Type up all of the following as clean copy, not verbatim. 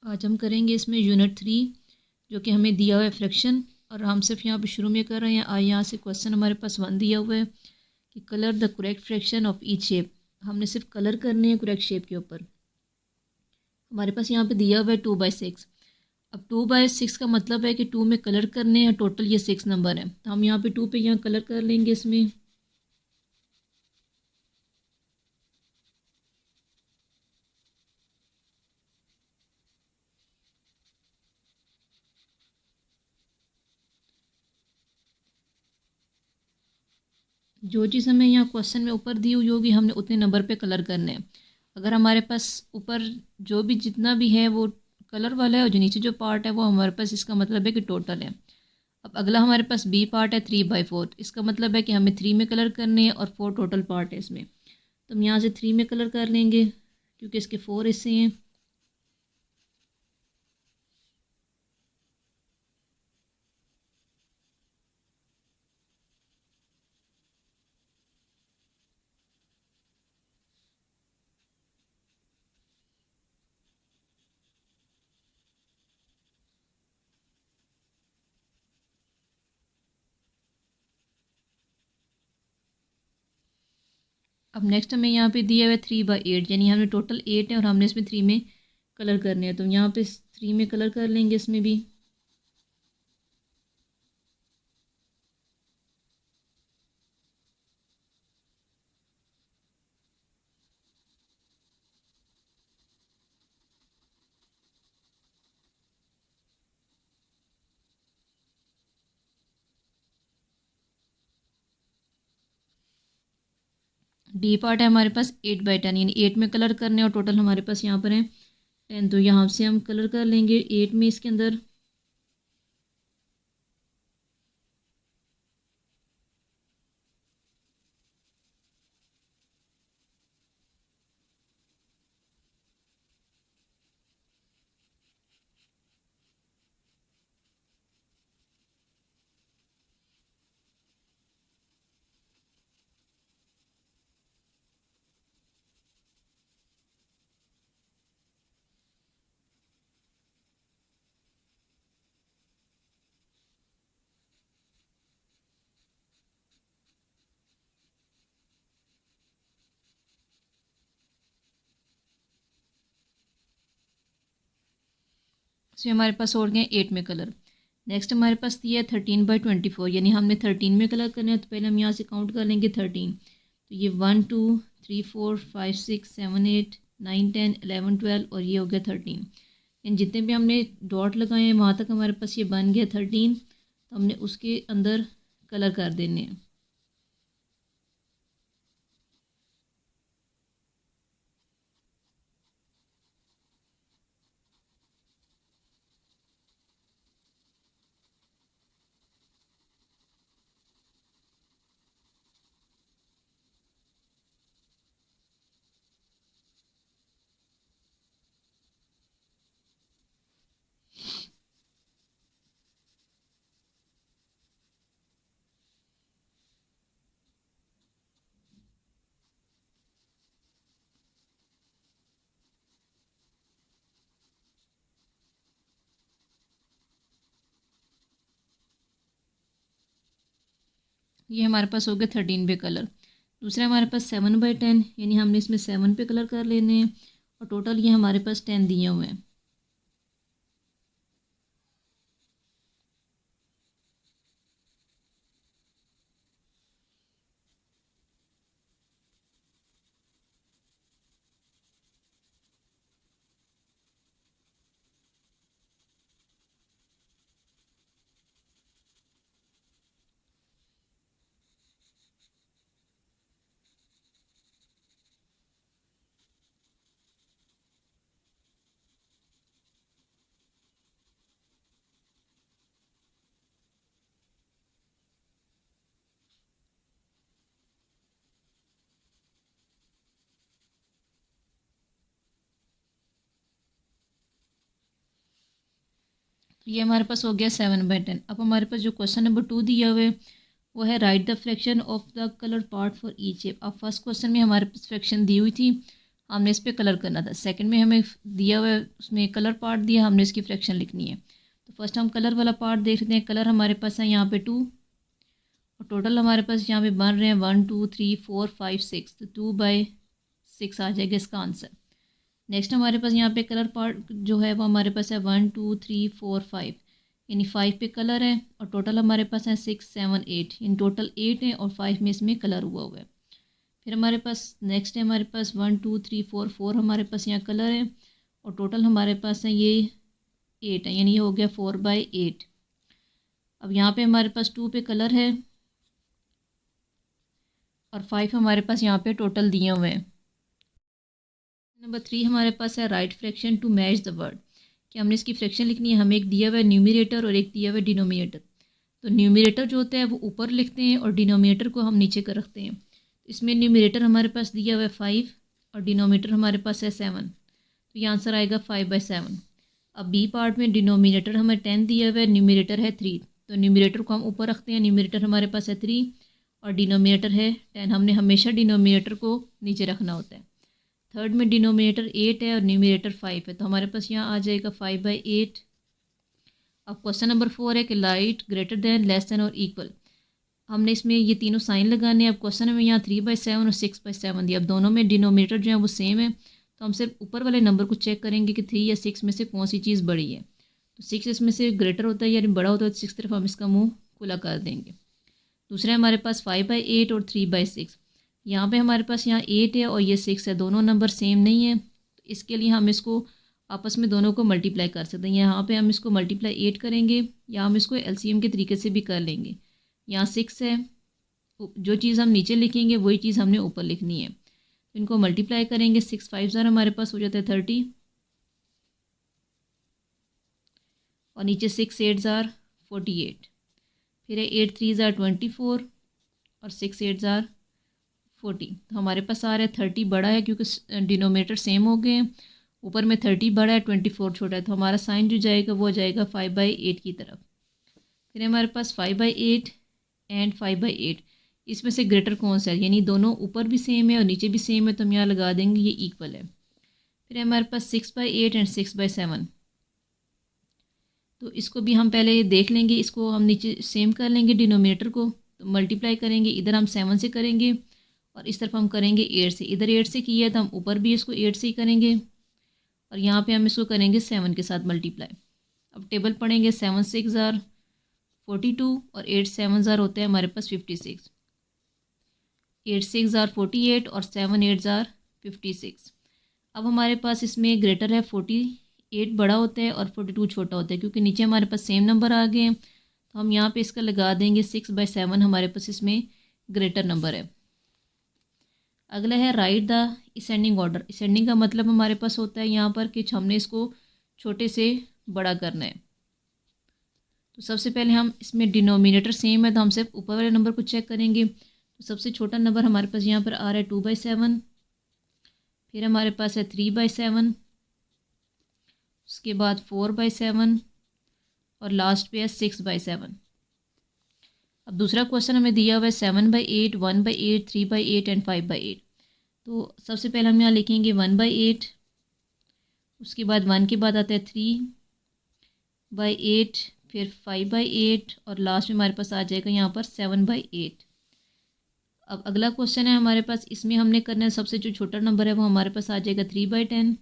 आज हम करेंगे इसमें यूनिट 3 जो कि हमें दिया हुआ है फ्रैक्शन, और हम सिर्फ यहाँ पे शुरू में कर रहे हैं। यहाँ से क्वेश्चन हमारे पास 1 दिया हुआ है कि colour the correct fraction of each shape. हमने सिर्फ कलर करने हैं करेक्ट शेप के ऊपर। हमारे पास यहाँ पे दिया हुआ है 2/6। अब 2/6 का मतलब है कि 2 में कलर करने हैं, टोटल ये 6 नंबर है, तो हम यहाँ पे 2 पे यहाँ कलर कर लेंगे इसमें। जो चीज़ हमें यहाँ क्वेश्चन में ऊपर दी हुई होगी हमने उतने नंबर पे कलर करने हैं। अगर हमारे पास ऊपर जो भी जितना भी है वो कलर वाला है और जो नीचे जो पार्ट है वो हमारे पास, इसका मतलब है कि टोटल है। अब अगला हमारे पास बी पार्ट है 3/4, इसका मतलब है कि हमें 3 में कलर करने हैं और 4 टोटल पार्ट है इसमें। तो हम यहाँ से 3 में कलर कर लेंगे क्योंकि इसके 4 हिस्से हैं। अब नेक्स्ट हमें यहाँ पे दिया हुआ है 3/8, यानी हमने टोटल 8 है और हमने इसमें 3 में कलर करने हैं, तो यहाँ पे 3 में कलर कर लेंगे इसमें भी। डी पार्ट है हमारे पास 8/10, यानी 8 में कलर करने और टोटल हमारे पास यहाँ पर है 10, तो यहाँ से हम कलर कर लेंगे 8 में इसके अंदर। इसमें हमारे पास हो गए 8 में कलर। नेक्स्ट हमारे पास दिया है 13/24, यानी हमने 13 में कलर करना है, तो पहले हम यहाँ से काउंट कर लेंगे 13। तो ये 1 2 3 4 5 6 7 8 9 10 11 12 और ये हो गया 13। इन जितने भी हमने डॉट लगाए हैं वहाँ तक हमारे पास ये बन गया 13, तो हमने उसके अंदर कलर कर देने हैं। ये हमारे पास हो गया 13 पे कलर। दूसरा हमारे पास 7/10, यानी हमने इसमें 7 पे कलर कर लेने हैं और टोटल ये हमारे पास 10 दिए हुए हैं। तो ये हमारे पास हो गया 7/10। अब हमारे पास जो क्वेश्चन नंबर 2 दिया हुआ है वो है right the fraction of the colour part for each shape. अब फर्स्ट क्वेश्चन में हमारे पास फ्रैक्शन दी हुई थी, हमने इस पर कलर करना था। सेकंड में हमें दिया हुआ है, उसमें कलर पार्ट दिया, हमने इसकी फ्रैक्शन लिखनी है। तो फर्स्ट हम कलर वाला पार्ट देख लेते हैं। कलर हमारे पास है यहाँ पे 2 और टोटल हमारे पास यहाँ पे बन रहे हैं 1 2 3 4 5 6, तो 2/6 आ जाएगा इसका आंसर। नेक्स्ट हमारे पास यहाँ पे कलर पार्ट जो है वो हमारे पास है 1 2 3 4 5, यानी 5 पे कलर है और टोटल हमारे पास है 6 7 8, इन टोटल 8 है और 5 में इसमें कलर हुआ है। फिर हमारे पास नेक्स्ट है हमारे पास 1 2 3 4 4 हमारे पास यहाँ कलर है और टोटल हमारे पास है ये 8 है, यानी ये हो गया 4/8। अब यहाँ पे हमारे पास 2 पे कलर है और 5 हमारे पास यहाँ पे टोटल दिए हुए हैं। नंबर 3 हमारे पास है write fraction to match the word, कि हमने इसकी फ्रैक्शन लिखनी है। हमें एक दिया हुआ है न्यूमिनेटर और एक दिया हुआ है डिनोमिनेटर। तो न्यूमिनेटर जो होता है वो ऊपर लिखते हैं और डिनोमिनेटर को हम नीचे कर रखते हैं। इसमें न्यूमिनेटर हमारे पास दिया हुआ है 5 और डिनोमिनेटर हमारे पास है 7, तो ये आंसर आएगा 5/7। अब बी पार्ट में डिनोमिनेटर हमें 10 दिया हुआ है, न्यूमिनेटर है 3, तो न्यूमिनेटर को हम ऊपर रखते हैं। न्यूमिनेटर हमारे पास है 3 और डिनोमिनेटर है 10, हमने हमेशा डिनोमिनेटर को नीचे रखना होता है। थर्ड में डिनोमिनेटर 8 है और न्यूमिनेटर 5 है, तो हमारे पास यहाँ आ जाएगा 5/8। अब क्वेश्चन नंबर 4 है कि light greater than, less than और इक्वल। हमने इसमें ये तीनों साइन लगाने हैं। अब क्वेश्चन में यहाँ 3/7 और 6/7 दिया। अब दोनों में डिनोमिनेटर जो है वो सेम है, तो हम सिर्फ ऊपर वाले नंबर को चेक करेंगे कि 3 या 6 में से कौन सी चीज़ बड़ी है। तो 6 इसमें से ग्रेटर होता है यानी बड़ा होता है, तो 6 तरफ हम इसका मुँह खुला कर देंगे। दूसरा हमारे पास 5/8 और 3/6। यहाँ पे हमारे पास यहाँ 8 है और ये 6 है, दोनों नंबर सेम नहीं है, तो इसके लिए हम इसको आपस में दोनों को मल्टीप्लाई कर सकते हैं। यहाँ पे हम इसको मल्टीप्लाई 8 करेंगे या हम इसको एलसीएम के तरीके से भी कर लेंगे। यहाँ 6 है, जो चीज़ हम नीचे लिखेंगे वही चीज़ हमने ऊपर लिखनी है। तो इनको मल्टीप्लाई करेंगे, 6 5 हमारे पास हो जाता है 30 और नीचे 6 8 48, फिर है 8 3 24 और 6 8 40। तो हमारे पास आ रहा है 30 बड़ा है क्योंकि डिनोमिनेटर सेम हो गए हैं। ऊपर में 30 बड़ा है, 24 छोटा है, तो हमारा साइन जो जाएगा वो जाएगा 5/8 की तरफ। फिर हमारे पास 5/8 एंड 5/8, इसमें से ग्रेटर कौन सा है, यानी दोनों ऊपर भी सेम है और नीचे भी सेम है, तो हम यहाँ लगा देंगे ये इक्वल है। फिर हमारे पास 6/8 एंड 6/7, तो इसको भी हम पहले देख लेंगे। इसको हम नीचे सेम कर लेंगे डिनोमिनेटर को, तो मल्टीप्लाई करेंगे, इधर हम 7 से करेंगे और इस तरफ हम करेंगे 8 से। इधर 8 से किया है तो हम ऊपर भी इसको 8 से ही करेंगे और यहाँ पे हम इसको करेंगे 7 के साथ मल्टीप्लाई। अब टेबल पढ़ेंगे, 7 6 42 और 8 7 होते हैं हमारे पास 56। 8 6 48 और 7 8 56। अब हमारे पास इसमें ग्रेटर है 48 बड़ा होता है और 42 छोटा होता है, क्योंकि नीचे हमारे पास सेम नंबर आ गए हैं, तो हम यहाँ पे इसका लगा देंगे 6/7 हमारे पास इसमें ग्रेटर नंबर है। अगला है right the ascending order. Ascending का मतलब हमारे पास होता है यहाँ पर कि हमने इसको छोटे से बड़ा करना है। तो सबसे पहले हम इसमें डिनोमिनेटर सेम है, तो हम सिर्फ ऊपर वाले नंबर को चेक करेंगे। तो सबसे छोटा नंबर हमारे पास यहाँ पर आ रहा है 2/7, फिर हमारे पास है 3/7, उसके बाद 4/7 और लास्ट पे है 6/7। अब दूसरा क्वेश्चन हमें दिया हुआ है 7/8 1/8 3/8 एंड 5/8। तो सबसे पहले हम यहाँ लिखेंगे 1/8, उसके बाद 1 के बाद आता है 3/8, फिर 5/8 और लास्ट में हमारे पास आ जाएगा यहाँ पर 7/8। अब अगला क्वेश्चन है हमारे पास, इसमें हमने करना है सबसे जो छोटा नंबर है वो हमारे पास आ जाएगा 3/10,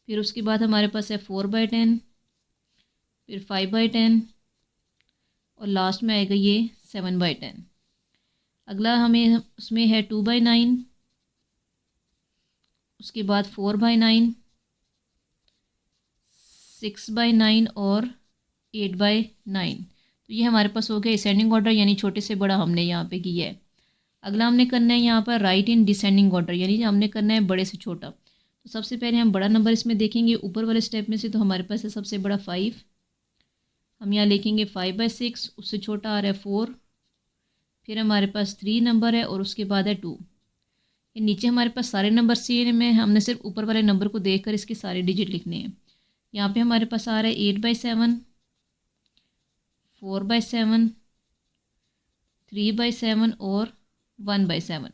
फिर उसके बाद हमारे पास है 4/10, फिर 5/10 और लास्ट में आएगा ये 7/10। अगला हमें उसमें है 2/9, उसके बाद 4/9, 6/9 और 8/9। तो ये हमारे पास हो गया असेंडिंग ऑर्डर, यानी छोटे से बड़ा हमने यहाँ पे किया है। अगला हमने करना है यहाँ पर राइट इन डिसेंडिंग ऑर्डर, यानी हमने करना है बड़े से छोटा। तो सबसे पहले हम बड़ा नंबर इसमें देखेंगे ऊपर वाले स्टेप में से, तो हमारे पास है सबसे बड़ा 5, हम यहाँ लिखेंगे 5/6, उससे छोटा आ रहा है 4, फिर हमारे पास 3 नंबर है और उसके बाद है 2। ये नीचे हमारे पास सारे नंबर सेम है, हमने सिर्फ ऊपर वाले नंबर को देखकर इसके सारे डिजिट लिखने हैं। यहाँ पे हमारे पास आ रहा है 8/7, 4/7, 3/7 और 1/7।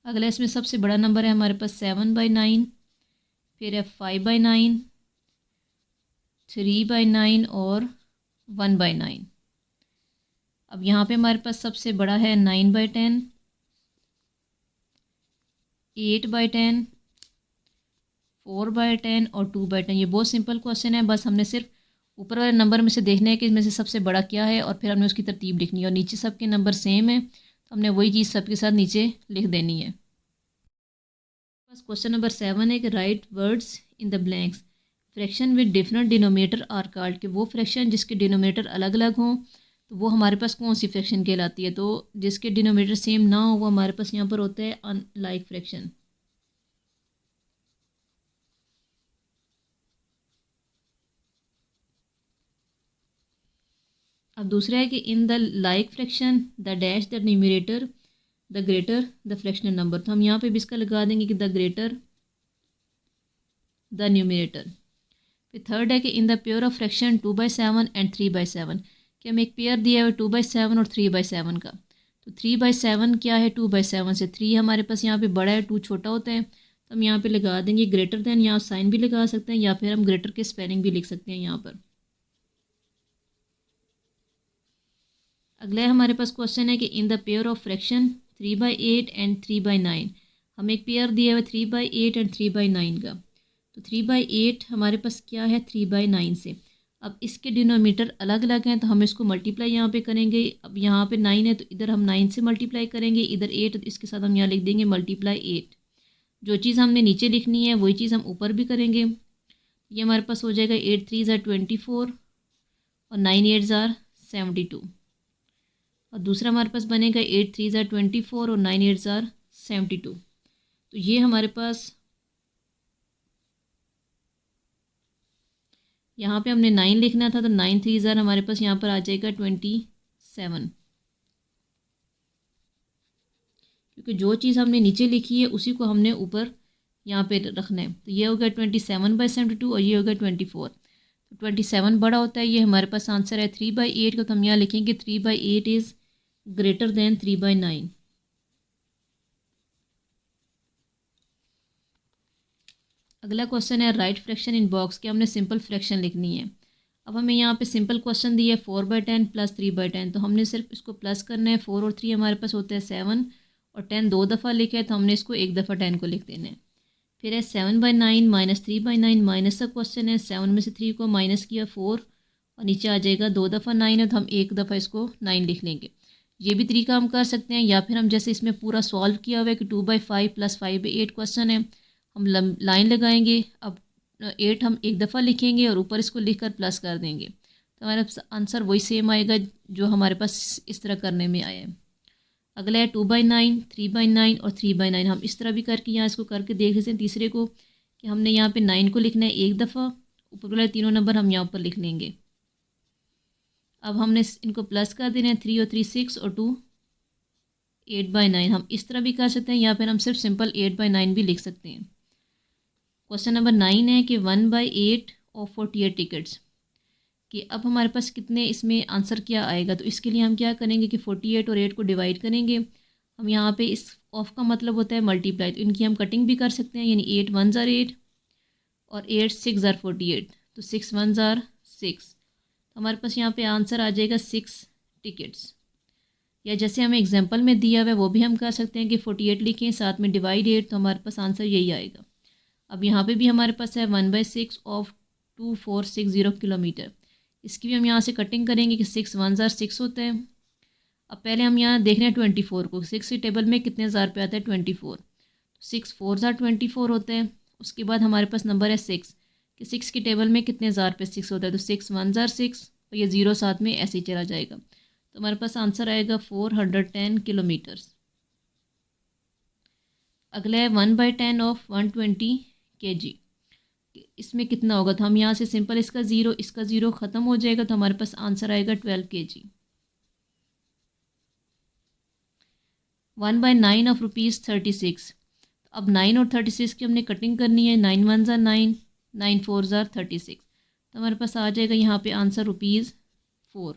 अगला इसमें सबसे बड़ा नंबर है हमारे पास 7/9, फिर है 5/9, 3/9 और 1/9। अब यहाँ पे हमारे पास सबसे बड़ा है 9/10, 8/10, 4/10 और 2/10। ये बहुत सिंपल क्वेश्चन है, बस हमने सिर्फ ऊपर वाले नंबर में से देखना है कि इसमें से सबसे बड़ा क्या है और फिर हमने उसकी तरतीब लिखनी है, और नीचे सबके नंबर सेम है तो हमने वही चीज़ सबके साथ नीचे लिख देनी है। बस क्वेश्चन नंबर 7 है कि write words in the blanks, fraction with different denominator are called, कि वो फ्रैक्शन जिसके डिनोमिनेटर अलग अलग हों तो वो हमारे पास कौन सी फ्रैक्शन कहलाती है। तो जिसके डिनोमिनेटर सेम ना हो वो हमारे पास यहाँ पर होता है अनलाइक फ्रैक्शन। अब दूसरा है कि in the like fraction the dash the numerator the greater the fractional number, तो हम यहाँ पे भी इसका लगा देंगे कि द ग्रेटर द न्यूमरेटर। फिर थर्ड है कि in the pair of fraction 2/7 and 3/7, कि हमें एक पेयर दिया है 2/7 और 3/7 का। तो 3/7 क्या है 2/7 से, 3 हमारे पास यहाँ पे बड़ा है, 2 छोटा होता है, तो हम यहाँ पे लगा देंगे ग्रेटर दैन, यहाँ साइन भी लगा सकते हैं या फिर हम ग्रेटर के स्पेलिंग भी लिख सकते हैं यहाँ पर। अगला हमारे पास क्वेश्चन है कि in the pair of fraction 3/8 and 3/9, हमें एक पेयर दिया हुआ 3/8 एंड 3/9 का। तो 3/8 हमारे पास क्या है 3/9 से। अब इसके डिनोमीटर अलग अलग हैं तो हम इसको मल्टीप्लाई यहाँ पे करेंगे। अब यहाँ पे 9 है तो इधर हम 9 से मल्टीप्लाई करेंगे, इधर 8 तो इसके साथ हम यहाँ लिख देंगे मल्टीप्लाई 8। जो चीज़ हमने नीचे लिखनी है वही चीज़ हम ऊपर भी करेंगे। ये हमारे पास हो जाएगा 8 3 ज़ार 24 और 9 8 ज़ार 72। और दूसरा हमारे पास बनेगा 8 3 ज़ार 24 और 9 8 ज़ार 72। तो ये हमारे पास यहाँ पे हमने 9 लिखना था तो 9 3 ज़ार हमारे पास यहाँ पर आ जाएगा 27, क्योंकि जो चीज़ हमने नीचे लिखी है उसी को हमने ऊपर यहाँ पे रखना है। तो ये हो गया 27/72 और ये हो गया 24। तो 27 बड़ा होता है, ये हमारे पास आंसर है। 3/8 का तो हम यहाँ लिखेंगे 3/8 इज़ ग्रेटर दैन 3/9। अगला क्वेश्चन है राइट फ्रैक्शन इन बॉक्स, के हमने सिंपल फ्रैक्शन लिखनी है। अब हमें यहाँ पे सिंपल क्वेश्चन दिया है 4/10 प्लस 3/10, तो हमने सिर्फ इसको प्लस करना है। 4 और 3 हमारे पास होता है 7 और 10 2 दफ़ा लिखा है तो हमने इसको एक दफ़ा 10 को लिख देना है। फिर है 7/9 माइनस 3/9, माइनस का क्वेश्चन है, 7 में से 3 को माइनस किया 4 और नीचे आ जाएगा 2 दफ़ा 9 है तो हम एक दफ़ा इसको 9 लिख लेंगे। ये भी तरीका हम कर सकते हैं, या फिर हम जैसे इसमें पूरा सॉल्व किया हुआ है कि 2/5 प्लस 5/8 क्वेश्चन है, हम लाइन लगाएंगे। अब 8 हम एक दफ़ा लिखेंगे और ऊपर इसको लिख कर प्लस कर देंगे तो हमारे पास आंसर वही सेम आएगा जो हमारे पास इस तरह करने में आया है। अगला है 2/9, 3/9 और 3/9। हम इस तरह भी करके यहाँ इसको करके देख लेते हैं तीसरे को, कि हमने यहाँ पे 9 को लिखना है एक दफ़ा, ऊपर वाले तीनों नंबर हम यहाँ ऊपर लिख लेंगे। अब हमने इनको प्लस कर देना है, 3 और 3 6 और 2 8/9। हम इस तरह भी कर सकते हैं या फिर हम सिर्फ सिंपल 8/9 भी लिख सकते हैं। क्वेश्चन नंबर 9 है कि 1/8 ऑफ 48 टिकट्स, कि अब हमारे पास कितने इसमें आंसर क्या आएगा। तो इसके लिए हम क्या करेंगे कि 48 और 8 को डिवाइड करेंगे। हम यहाँ पे इस ऑफ का मतलब होता है मल्टीप्लाई, तो इनकी हम कटिंग भी कर सकते हैं, यानी 8 1 ज़ार 8 और 8 6 ज़ार 48, तो 6 1 ज़ार 6। तो हमारे पास यहाँ पे आंसर आ जाएगा 6 टिकट्स। या जैसे हमें एग्जाम्पल में दिया हुआ है वो भी हम कर सकते हैं कि 48 लिखें साथ में डिवाइड 8, तो हमारे पास आंसर यही आएगा। अब यहाँ पे भी हमारे पास है 1/6 ऑफ 2460 किलोमीटर। इसकी भी हम यहाँ से कटिंग करेंगे कि 6 1 ज़ार 6 होता है। अब पहले हम यहाँ देख रहे हैं 24 को, 6 की टेबल में कितने ज़ार पे आता है 24, 6 4 ज़ार 24 होता है। उसके बाद हमारे पास नंबर है 6, कि 6 की टेबल में कितने ज़ार पे 6 होता है, तो 6 1 ज़ार 6 और ये 0 साथ में ऐसे ही चला जाएगा, तो हमारे पास आंसर आएगा 410 किलोमीटर्स। अगला है 1/10 ऑफ 120 kg, इसमें कितना होगा। तो हम यहाँ से सिंपल इसका ज़ीरो ख़त्म हो जाएगा तो हमारे पास आंसर आएगा 12 kg। 1/9 ऑफ ₹36, अब 9 और 36 की हमने कटिंग करनी है। 9 1 ज़ार 9, 9 4 ज़ार 36, तो हमारे पास आ जाएगा यहाँ पे आंसर ₹4।